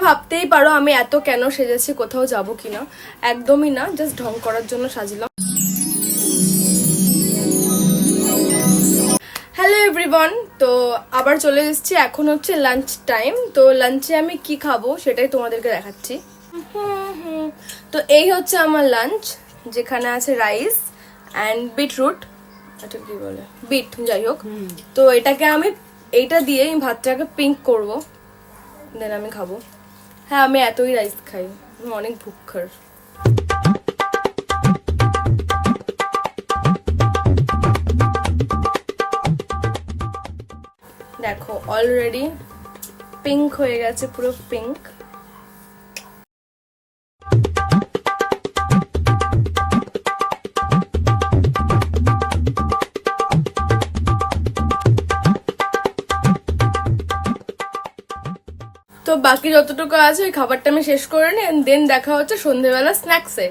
ভাবতেই পারো আমি এত কেন সেজেছি, কোথাও যাব কিনা। একদমই না, জাস্ট ঢং করার জন্য সাজলাম। হ্যালো এভরিওয়ান, তো আবার চলে এসেছি। এখন হচ্ছে লাঞ্চ টাইম। তো লাঞ্চে আমি কি খাবো সেটাই তোমাদেরকে দেখাচ্ছি। তো এই হচ্ছে আমার লাঞ্চ, যেখানে আছে রাইস অ্যান্ড বিটরুট, আচ্ছা কি বলে বিট, যাই হোক। তো এইটা দিয়ে আমি ভাতটাকে পিঙ্ক করব, দেন আমি খাবো। হ্যাঁ, আমি এতই রাইস খাই, আমি অনেক ভুক্কর। দেখো অলরেডি পিঙ্ক হয়ে গেছে, পুরো পিঙ্ক। তো বাকি যতটুকু আছে ওই খাবারটা আমি শেষ করে নিই, দেন দেখা হচ্ছে সন্ধ্যেবেলা স্ন্যাক্সে।